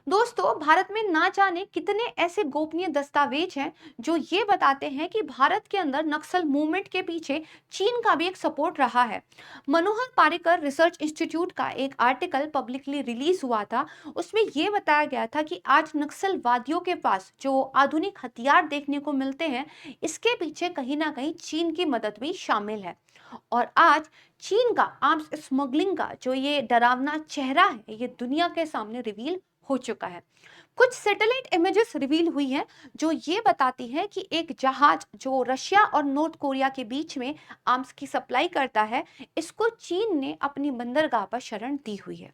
दोस्तों, भारत में ना जाने कितने ऐसे गोपनीय दस्तावेज हैं जो ये बताते हैं कि भारत के अंदर नक्सल मूवमेंट के पीछे चीन का भी एक सपोर्ट रहा है। मनोहर पारिकर रिसर्च इंस्टीट्यूट का एक आर्टिकल पब्लिकली रिलीज हुआ था। उसमें ये बताया गया था कि आज नक्सलवादियों के पास जो आधुनिक हथियार देखने को मिलते हैं, इसके पीछे कहीं ना कहीं चीन की मदद भी शामिल है। और आज चीन का आर्म्स स्मगलिंग का जो ये डरावना चेहरा है, ये दुनिया के सामने रिवील हो चुका है। कुछ सैटेलाइट इमेजेस रिवील हुई हैं जो ये बताती हैं कि एक जहाज जो रशिया और नॉर्थ कोरिया के बीच में आर्म्स की सप्लाई करता है, इसको चीन ने अपनी बंदरगाह पर शरण दी हुई है।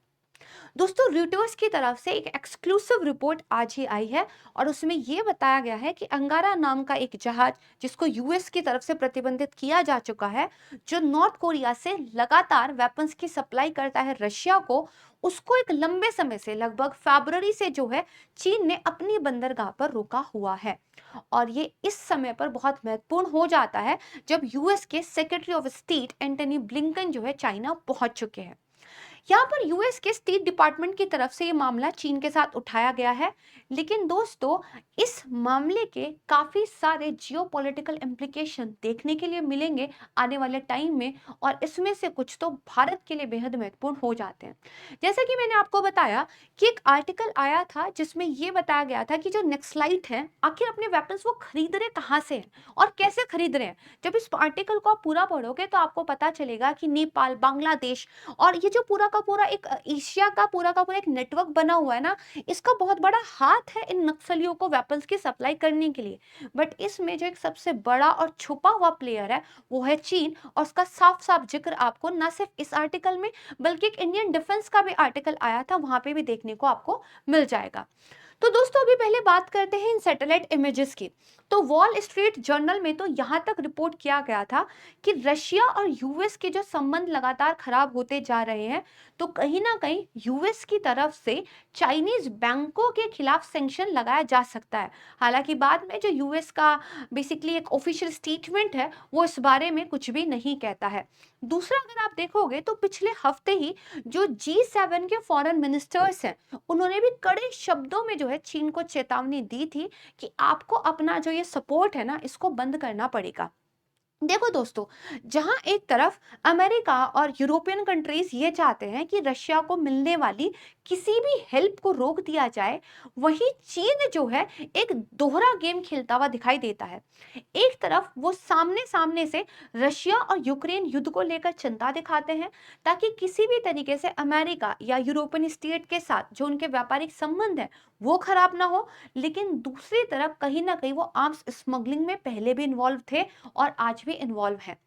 दोस्तों, रॉयटर्स की तरफ से एक एक्सक्लूसिव रिपोर्ट आज ही आई है और उसमें यह बताया गया है कि अंगारा नाम का एक जहाज, जिसको यूएस की तरफ से प्रतिबंधित किया जा चुका है, जो नॉर्थ कोरिया से लगातार वेपन्स की सप्लाई करता है रशिया को, उसको एक लंबे समय से, लगभग फरवरी से जो है, चीन ने अपनी बंदरगाह पर रोका हुआ है। और ये इस समय पर बहुत महत्वपूर्ण हो जाता है जब यूएस के secretary of state Antony Blinken जो है चाइना पहुंच चुके हैं। यहाँ पर यूएस के स्टेट डिपार्टमेंट की तरफ से ये मामला चीन के साथ उठाया गया है। लेकिन दोस्तों, इस मामले के काफी सारे जियोपॉलिटिकल इम्प्लीकेशन देखने के लिए मिलेंगे आने वाले टाइम में, और इसमें से कुछ तो भारत के लिए बेहद महत्वपूर्ण हो जाते हैं। जैसा कि मैंने आपको बताया कि एक आर्टिकल आया था जिसमें ये बताया गया था कि जो नक्सलाइट हैं, आखिर अपने वेपन्स वो खरीद रहे कहाँ से हैं और कैसे खरीद रहे हैं। जब इस आर्टिकल को आप पूरा पढ़ोगे तो आपको पता चलेगा कि नेपाल, बांग्लादेश और ये जो पूरा का पूरा एक एशिया का पूरा एक नेटवर्क बना हुआ है ना, इसका बहुत बड़ा हाथ है इन नक्सलियों को वेपन्स की सप्लाई करने के लिए। बट इसमें जो एक सबसे बड़ा और छुपा हुआ प्लेयर है, वो है चीन। और उसका साफ साफ जिक्र आपको ना सिर्फ इस आर्टिकल में, बल्कि एक इंडियन डिफेंस का भी आर्टिकल आया था, वहां पे भी देखने को आपको मिल जाएगा। तो दोस्तों, अभी पहले बात करते हैं इन सैटेलाइट इमेजेस की। तो वॉल स्ट्रीट जर्नल में तो यहां तक रिपोर्ट किया गया था कि रशिया और यूएस के जो संबंध लगातार खराब होते जा रहे हैं, तो कहीं ना कहीं यूएस की तरफ से चाइनीज बैंकों के खिलाफ सैंक्शन लगाया जा सकता है। हालांकि बाद में जो यूएस का बेसिकली एक ऑफिशियल स्टेटमेंट है, वो इस बारे में कुछ भी नहीं कहता है। दूसरा, अगर आप देखोगे तो पिछले हफ्ते ही जो G7 के फॉरेन मिनिस्टर्स हैं, उन्होंने भी कड़े शब्दों में जो है चीन को चेतावनी दी थी कि आपको अपना जो ये सपोर्ट है ना, इसको बंद करना पड़ेगा। देखो दोस्तों, जहां एक तरफ अमेरिका और यूरोपियन कंट्रीज ये चाहते हैं कि रशिया को मिलने वाली किसी भी हेल्प को रोक दिया जाए, वहीं चीन जो है एक दोहरा गेम खेलता हुआ दिखाई देता है। एक तरफ वो सामने सामने से रशिया और यूक्रेन युद्ध को लेकर चिंता दिखाते हैं, ताकि किसी भी तरीके से अमेरिका या यूरोपियन स्टेट के साथ जो उनके व्यापारिक संबंध है, वो खराब ना हो। लेकिन दूसरी तरफ कहीं ना कहीं वो आर्म्स स्मगलिंग में पहले भी इन्वॉल्व थे और आज भी इन्वॉल्व है।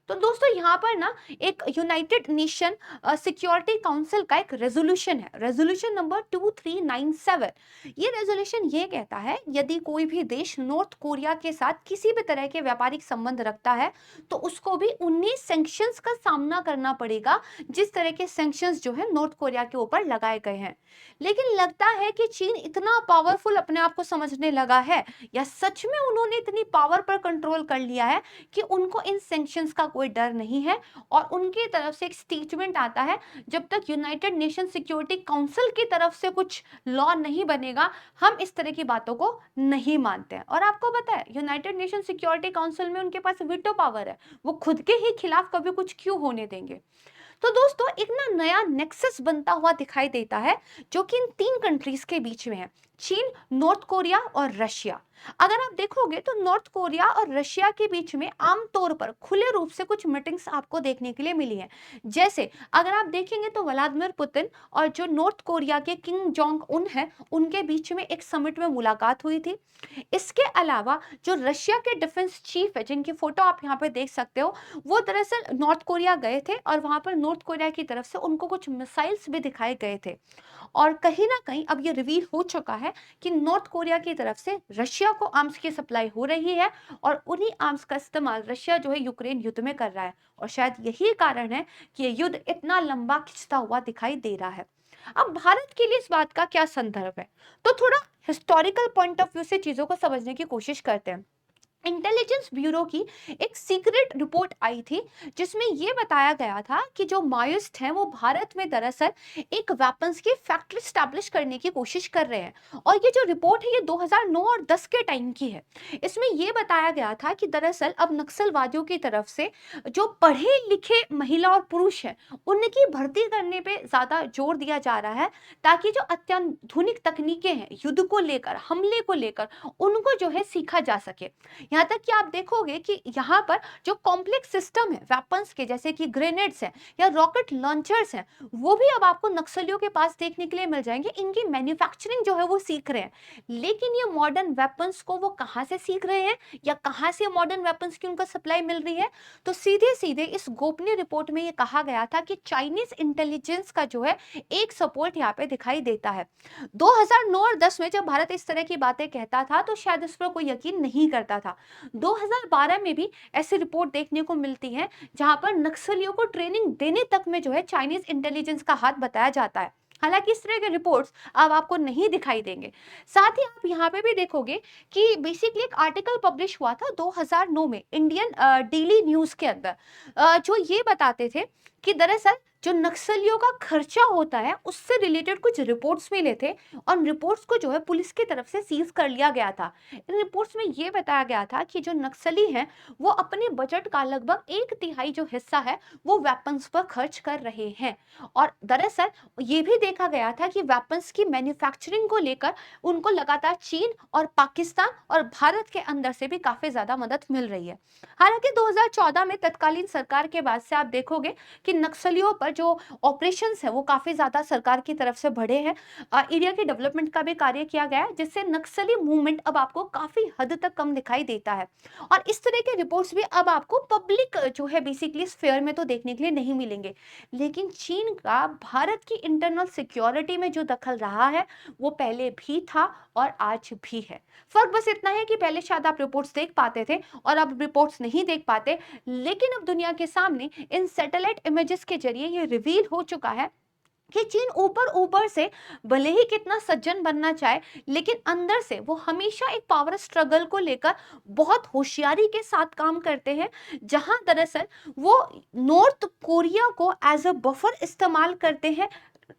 तो दोस्तों, यहाँ पर ना एक यूनाइटेड नेशन सिक्योरिटी काउंसिल का एक रेजोल्यूशन है, रेजोल्यूशन नंबर 2397। ये रेजोल्यूशन ये कहता है, यदि कोई भी देश नॉर्थ कोरिया के साथ किसी भी तरह के व्यापारिक संबंध रखता है, तो उसको भी 19 सैंक्शंस का सामना करना पड़ेगा, जिस तरह के सैंक्शंस जो है नॉर्थ कोरिया के ऊपर लगाए गए हैं। लेकिन लगता है कि चीन इतना पावरफुल अपने आप को समझने लगा है, या सच में उन्होंने इतनी पावर पर कंट्रोल कर लिया है कि उनको इन सैंक्शंस का कोई डर नहीं है। और उनकी तरफ से एक स्टेटमेंट आता है, जब तक यूनाइटेड नेशन सिक्योरिटी काउंसिल की तरफ से कुछ लॉ नहीं बनेगा, हम इस तरह की बातों को नहीं मानते हैं। और आपको पता है, यूनाइटेड नेशन सिक्योरिटी काउंसिल में उनके पास वीटो पावर है, वो खुद के ही खिलाफ कभी कुछ क्यों होने देंगे। तो दोस्तों, एक ना नया नेक्सस बनता हुआ दिखाई देता है, जो कि इन तीन कंट्रीज के बीच में है, चीन, नॉर्थ कोरिया और रशिया। अगर आप देखोगे तो नॉर्थ कोरिया और रशिया के बीच में आमतौर पर खुले रूप से कुछ मीटिंग्स आपको देखने के लिए मिली है। जैसे अगर आप देखेंगे तो व्लादिमीर पुतिन और जो नॉर्थ कोरिया के किम जोंग उन है, उनके बीच में एक समिट में मुलाकात हुई थी। इसके अलावा जो रशिया के डिफेंस चीफ है, जिनकी फोटो आप यहाँ पे देख सकते हो, वो दरअसल नॉर्थ कोरिया गए थे और वहां पर नॉर्थ कोरिया की तरफ से उनको कुछ मिसाइल्स भी दिखाए गए थे। और कहीं ना कहीं अब ये रिवील हो चुका है कि नॉर्थ कोरिया की तरफ से रशिया को आर्म्स की सप्लाई हो रही है, और उन्हीं आर्म्स का इस्तेमाल रशिया जो है यूक्रेन युद्ध में कर रहा है। और शायद यही कारण है कि ये युद्ध इतना लंबा खिंचता हुआ दिखाई दे रहा है। अब भारत के लिए इस बात का क्या संदर्भ है, तो थोड़ा हिस्टोरिकल पॉइंट ऑफ व्यू से चीजों को समझने की कोशिश करते हैं। इंटेलिजेंस ब्यूरो की एक सीक्रेट रिपोर्ट आई थी, जिसमें ये बताया गया था कि जो माओइस्ट हैं वो भारत में दरअसल एक वेपन्स की फैक्ट्री स्टैब्लिश करने की कोशिश कर रहे हैं। और ये जो रिपोर्ट है ये 2009 और 10 के टाइम की है। इसमें ये बताया गया था कि दरअसल अब नक्सलवादियों की तरफ से जो पढ़े लिखे महिला और पुरुष हैं उनकी भर्ती करने पे ज्यादा जोर दिया जा रहा है, ताकि जो अत्याधुनिक तकनीकें हैं युद्ध को लेकर, हमले को लेकर, उनको जो है सीखा जा सके। यहाँ तक कि आप देखोगे कि यहाँ पर जो कॉम्प्लेक्स सिस्टम है वेपन्स के, जैसे कि ग्रेनेड्स हैं या रॉकेट लॉन्चर्स हैं, वो भी अब आपको नक्सलियों के पास देखने के लिए मिल जाएंगे। इनकी मैन्युफैक्चरिंग जो है वो सीख रहे हैं। लेकिन ये मॉडर्न वेपन्स को वो कहाँ से सीख रहे हैं या कहाँ से मॉडर्न वेपन्स की उनको सप्लाई मिल रही है? तो सीधे सीधे इस गोपनीय रिपोर्ट में ये कहा गया था कि चाइनीज इंटेलिजेंस का जो है एक सपोर्ट यहाँ पे दिखाई देता है। 2009 और 10 में जब भारत इस तरह की बातें कहता था तो शायद इस पर कोई यकीन नहीं करता था। 2012 में भी ऐसी रिपोर्ट देखने को मिलती है जहां पर नक्सलियों को ट्रेनिंग देने तक में जो है चाइनीज इंटेलिजेंस का हाथ बताया जाता है। हालांकि इस तरह के रिपोर्ट्स अब आपको नहीं दिखाई देंगे। साथ ही आप यहाँ पे भी देखोगे कि बेसिकली एक आर्टिकल पब्लिश हुआ था 2009 में इंडियन डेली न्यूज के अंदर, जो ये बताते थे कि दरअसल जो नक्सलियों का खर्चा होता है उससे रिलेटेड कुछ रिपोर्ट्स मिले थे, और रिपोर्ट्स को जो है पुलिस की तरफ से सीज कर लिया गया था। इन रिपोर्ट्स में ये बताया गया था कि जो नक्सली हैं वो अपने बजट का लगभग 1/3 जो हिस्सा है वो वेपन्स पर खर्च कर रहे हैं। और दरअसल ये भी देखा गया था कि वेपन्स की मैन्युफैक्चरिंग को लेकर उनको लगातार चीन और पाकिस्तान और भारत के अंदर से भी काफी ज्यादा मदद मिल रही है। हालांकि 2014 में तत्कालीन सरकार के बाद से आप देखोगे कि नक्सलियों पर जो ऑपरेशंस है वो काफी ज्यादा सरकार की तरफ से बढ़े हैं। एरिया के डेवलपमेंट का भी कार्य किया गया है, जिससे नक्सली मूवमेंट अब आपको काफी हद तक कम दिखाई देता है। और इस तरह के रिपोर्ट्स भी अब आपको पब्लिक जो है बेसिकली स्फेयर में तो देखने के लिए नहीं मिलेंगे। लेकिन चीन का भारत की इंटरनल सिक्योरिटी में जो दखल रहा है वो पहले भी था और आज भी है। फर्क बस इतना है कि पहले शायद आप रिपोर्ट्स देख पाते थे और अब रिपोर्ट्स नहीं देख पाते। लेकिन अब दुनिया के सामने इन सैटेलाइट इमेजेस के जरिए ये रिवील हो चुका है कि चीन ऊपर ऊपर से भले ही कितना सज्जन बनना चाहे, लेकिन अंदर से वो हमेशा एक पावर स्ट्रगल को लेकर बहुत होशियारी के साथ काम करते हैं। जहां दरअसल वो नॉर्थ कोरिया को एज अ बफर इस्तेमाल करते हैं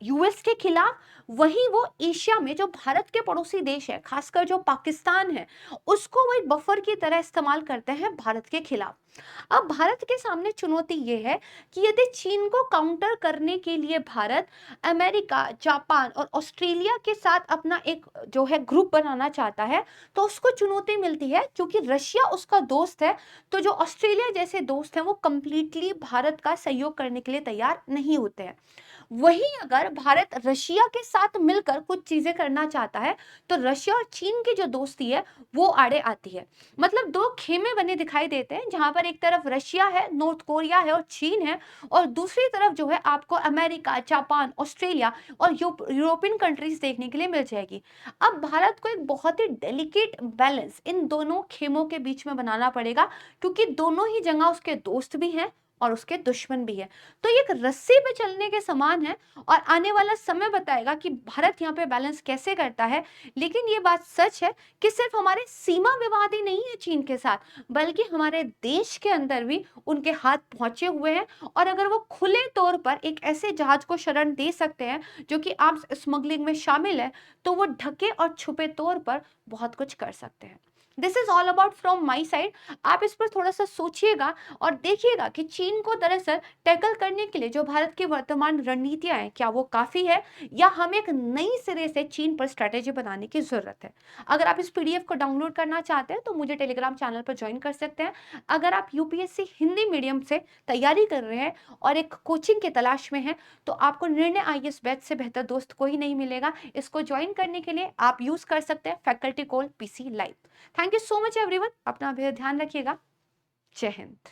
यूएस के खिलाफ, वहीं वो एशिया में जो भारत के पड़ोसी देश है, खासकर जो पाकिस्तान है, उसको वो एक बफर की तरह इस्तेमाल करते हैं भारत के खिलाफ। अब भारत के सामने चुनौती ये है कि यदि चीन को काउंटर करने के लिए भारत अमेरिका, जापान और ऑस्ट्रेलिया के साथ अपना एक जो है ग्रुप बनाना चाहता है, तो उसको चुनौती मिलती है क्योंकि रशिया उसका दोस्त है। तो जो ऑस्ट्रेलिया जैसे दोस्त हैं वो कंप्लीटली भारत का सहयोग करने के लिए तैयार नहीं होते हैं। वहीं अगर भारत रशिया के साथ मिलकर कुछ चीजें करना चाहता है तो रशिया और चीन की जो दोस्ती है वो आड़े आती है। मतलब दो खेमे बने दिखाई देते हैं, जहां पर एक तरफ रशिया है, नॉर्थ कोरिया है और चीन है, और दूसरी तरफ जो है आपको अमेरिका, जापान, ऑस्ट्रेलिया और यूरोपियन कंट्रीज देखने के लिए मिल जाएगी। अब भारत को एक बहुत ही डेलिकेट बैलेंस इन दोनों खेमों के बीच में बनाना पड़ेगा, क्योंकि दोनों ही जगह उसके दोस्त भी हैं और उसके दुश्मन भी है। तो ये एक रस्सी पे चलने के समान है, और आने वाला समय बताएगा कि भारत यहाँ पे बैलेंस कैसे करता है। लेकिन ये बात सच है कि सिर्फ हमारे सीमा विवाद ही नहीं है चीन के साथ, बल्कि हमारे देश के अंदर भी उनके हाथ पहुंचे हुए हैं। और अगर वो खुले तौर पर एक ऐसे जहाज को शरण दे सकते हैं जो कि आर्म्स स्मगलिंग में शामिल है, तो वो ढके और छुपे तौर पर बहुत कुछ कर सकते हैं। This is all about from my side. आप इस पर थोड़ा सा सोचिएगा और देखिएगा कि चीन को दरअसल टैकल करने के लिए जो भारत की वर्तमान रणनीतियां हैं क्या वो काफी है, या हमें एक नई सिरे से चीन पर स्ट्रेटेजी बनाने की जरूरत है। अगर आप इस पीडीएफ को डाउनलोड करना चाहते हैं तो मुझे टेलीग्राम चैनल पर ज्वाइन कर सकते हैं। अगर आप यूपीएससी हिंदी मीडियम से तैयारी कर रहे हैं और एक कोचिंग की तलाश में हैं, तो आपको निर्णय आईएएस बैच से बेहतर दोस्त कोई नहीं मिलेगा। इसको ज्वाइन करने के लिए आप यूज कर सकते हैं faculty code PC live. Thank you so much everyone, अपना भी ध्यान रखिएगा। जय हिंद।